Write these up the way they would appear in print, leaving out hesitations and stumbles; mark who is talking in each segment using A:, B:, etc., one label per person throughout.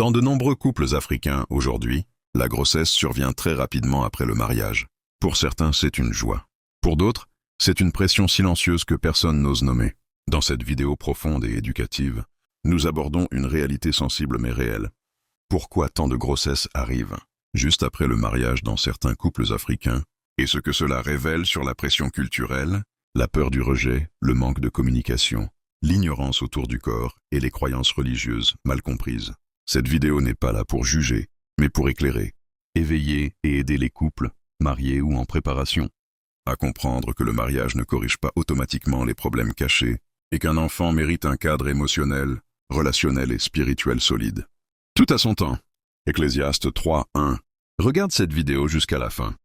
A: Dans de nombreux couples africains aujourd'hui, la grossesse survient très rapidement après le mariage. Pour certains, c'est une joie. Pour d'autres, c'est une pression silencieuse que personne n'ose nommer. Dans cette vidéo profonde et éducative, nous abordons une réalité sensible mais réelle. Pourquoi tant de grossesses arrivent juste après le mariage dans certains couples africains, et ce que cela révèle sur la pression culturelle, la peur du rejet, le manque de communication, l'ignorance autour du corps et les croyances religieuses mal comprises. Cette vidéo n'est pas là pour juger, mais pour éclairer, éveiller et aider les couples, mariés ou en préparation, à comprendre que le mariage ne corrige pas automatiquement les problèmes cachés et qu'un enfant mérite un cadre émotionnel, relationnel et spirituel solide. Tout à son temps. Ecclésiaste 3:1. Regarde cette vidéo jusqu'à la fin.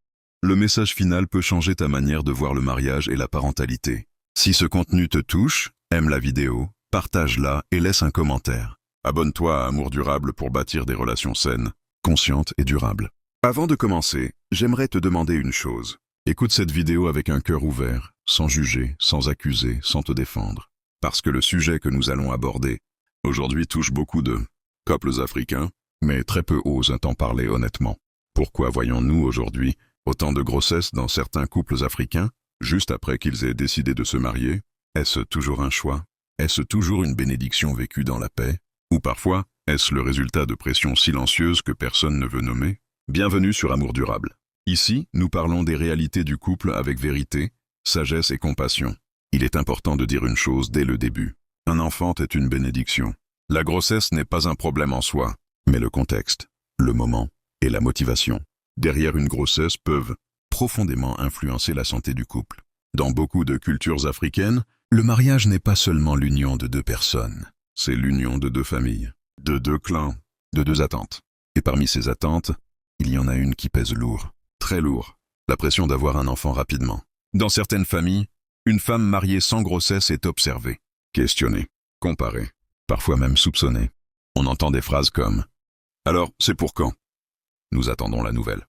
A: Le message final peut changer ta manière de voir le mariage et la parentalité. Si ce contenu te touche, aime la vidéo, partage-la et laisse un commentaire. Abonne-toi à Amour Durable pour bâtir des relations saines, conscientes et durables. Avant de commencer, j'aimerais te demander une chose. Écoute cette vidéo avec un cœur ouvert, sans juger, sans accuser, sans te défendre. Parce que le sujet que nous allons aborder aujourd'hui touche beaucoup de couples africains, mais très peu osent en parler honnêtement. Pourquoi voyons-nous aujourd'hui autant de grossesses dans certains couples africains, juste après qu'ils aient décidé de se marier? Est-ce toujours un choix? Est-ce toujours une bénédiction vécue dans la paix? Ou parfois, est-ce le résultat de pressions silencieuses que personne ne veut nommer? Bienvenue sur Amour Durable. Ici, nous parlons des réalités du couple avec vérité, sagesse et compassion. Il est important de dire une chose dès le début. Un enfant est une bénédiction. La grossesse n'est pas un problème en soi, mais le contexte, le moment et la motivation derrière une grossesse peuvent profondément influencer la santé du couple. Dans beaucoup de cultures africaines, le mariage n'est pas seulement l'union de deux personnes, c'est l'union de deux familles, de deux clans, de deux attentes. Et parmi ces attentes, il y en a une qui pèse lourd, très lourd, la pression d'avoir un enfant rapidement. Dans certaines familles, une femme mariée sans grossesse est observée, questionnée, comparée, parfois même soupçonnée. On entend des phrases comme « Alors, c'est pour quand ?» Nous attendons la nouvelle.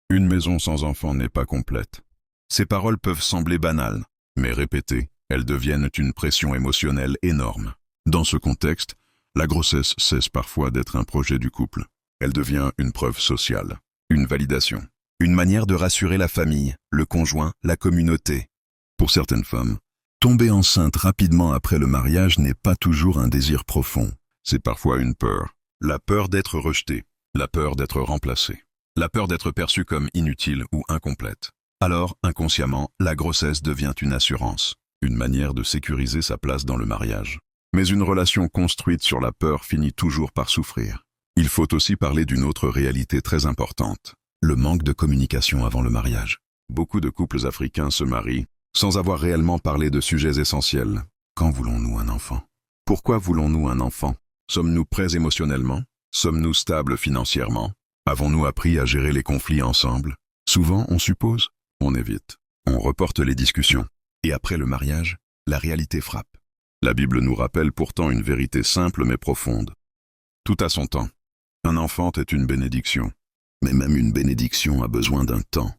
A: Une maison sans enfant n'est pas complète. Ces paroles peuvent sembler banales, mais répétées, elles deviennent une pression émotionnelle énorme. Dans ce contexte, la grossesse cesse parfois d'être un projet du couple. Elle devient une preuve sociale, une validation, une manière de rassurer la famille, le conjoint, la communauté. Pour certaines femmes, tomber enceinte rapidement après le mariage n'est pas toujours un désir profond. C'est parfois une peur. La peur d'être rejetée, la peur d'être remplacée, la peur d'être perçue comme inutile ou incomplète. Alors, inconsciemment, la grossesse devient une assurance, une manière de sécuriser sa place dans le mariage. Mais une relation construite sur la peur finit toujours par souffrir. Il faut aussi parler d'une autre réalité très importante, le manque de communication avant le mariage. Beaucoup de couples africains se marient sans avoir réellement parlé de sujets essentiels. Quand voulons-nous un enfant? Pourquoi voulons-nous un enfant? Sommes-nous prêts émotionnellement? Sommes-nous stables financièrement? Avons-nous appris à gérer les conflits ensemble? Souvent, on suppose, on évite, on reporte les discussions. Et après le mariage, la réalité frappe. La Bible nous rappelle pourtant une vérité simple mais profonde. Tout a son temps. Un enfant est une bénédiction. Mais même une bénédiction a besoin d'un temps,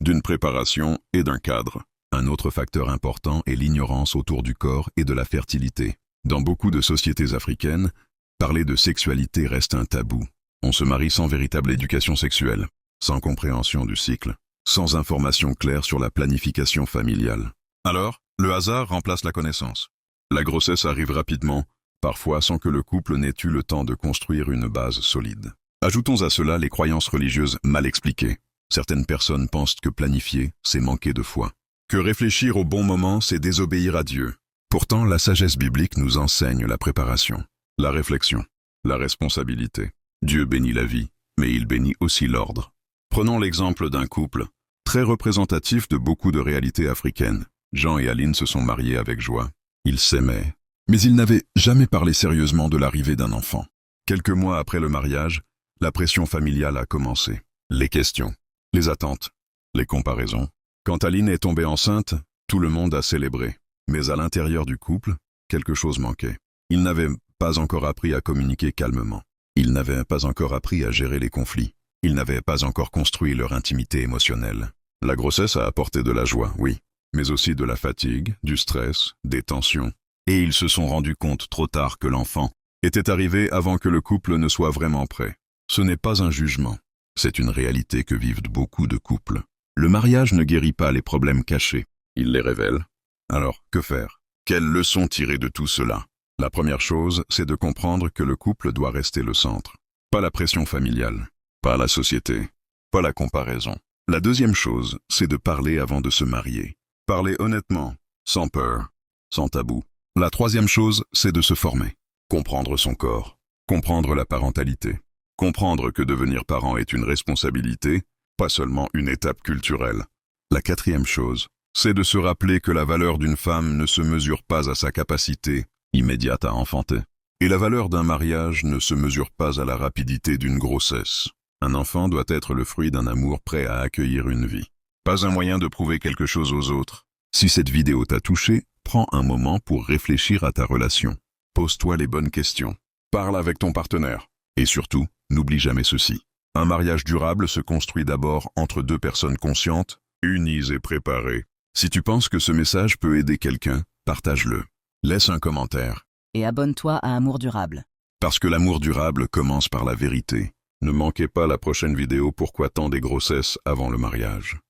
A: d'une préparation et d'un cadre. Un autre facteur important est l'ignorance autour du corps et de la fertilité. Dans beaucoup de sociétés africaines, parler de sexualité reste un tabou. On se marie sans véritable éducation sexuelle, sans compréhension du cycle, sans information claire sur la planification familiale. Alors, le hasard remplace la connaissance. La grossesse arrive rapidement, parfois sans que le couple n'ait eu le temps de construire une base solide. Ajoutons à cela les croyances religieuses mal expliquées. Certaines personnes pensent que planifier, c'est manquer de foi. Que réfléchir au bon moment, c'est désobéir à Dieu. Pourtant, la sagesse biblique nous enseigne la préparation, la réflexion, la responsabilité. Dieu bénit la vie, mais il bénit aussi l'ordre. Prenons l'exemple d'un couple, très représentatif de beaucoup de réalités africaines. Jean et Aline se sont mariés avec joie. Ils s'aimaient, mais ils n'avaient jamais parlé sérieusement de l'arrivée d'un enfant. Quelques mois après le mariage, la pression familiale a commencé. Les questions, les attentes, les comparaisons. Quand Aline est tombée enceinte, tout le monde a célébré. Mais à l'intérieur du couple, quelque chose manquait. Ils n'avaient pas encore appris à communiquer calmement. Ils n'avaient pas encore appris à gérer les conflits. Ils n'avaient pas encore construit leur intimité émotionnelle. La grossesse a apporté de la joie, oui, mais aussi de la fatigue, du stress, des tensions. Et ils se sont rendus compte trop tard que l'enfant était arrivé avant que le couple ne soit vraiment prêt. Ce n'est pas un jugement. C'est une réalité que vivent beaucoup de couples. Le mariage ne guérit pas les problèmes cachés. Il les révèle. Alors, que faire? Quelles leçons tirer de tout cela? La première chose, c'est de comprendre que le couple doit rester le centre. Pas la pression familiale, pas la société, pas la comparaison. La deuxième chose, c'est de parler avant de se marier. Parler honnêtement, sans peur, sans tabou. La troisième chose, c'est de se former. Comprendre son corps, comprendre la parentalité. Comprendre que devenir parent est une responsabilité, pas seulement une étape culturelle. La quatrième chose, c'est de se rappeler que la valeur d'une femme ne se mesure pas à sa capacité immédiate à enfanter. Et la valeur d'un mariage ne se mesure pas à la rapidité d'une grossesse. Un enfant doit être le fruit d'un amour prêt à accueillir une vie. Pas un moyen de prouver quelque chose aux autres. Si cette vidéo t'a touché, prends un moment pour réfléchir à ta relation. Pose-toi les bonnes questions. Parle avec ton partenaire. Et surtout, n'oublie jamais ceci. Un mariage durable se construit d'abord entre deux personnes conscientes, unies et préparées. Si tu penses que ce message peut aider quelqu'un, partage-le. Laisse un commentaire.
B: Et abonne-toi à Amour Durable.
A: Parce que l'amour durable commence par la vérité. Ne manquez pas la prochaine vidéo Pourquoi tant des grossesses avant le mariage.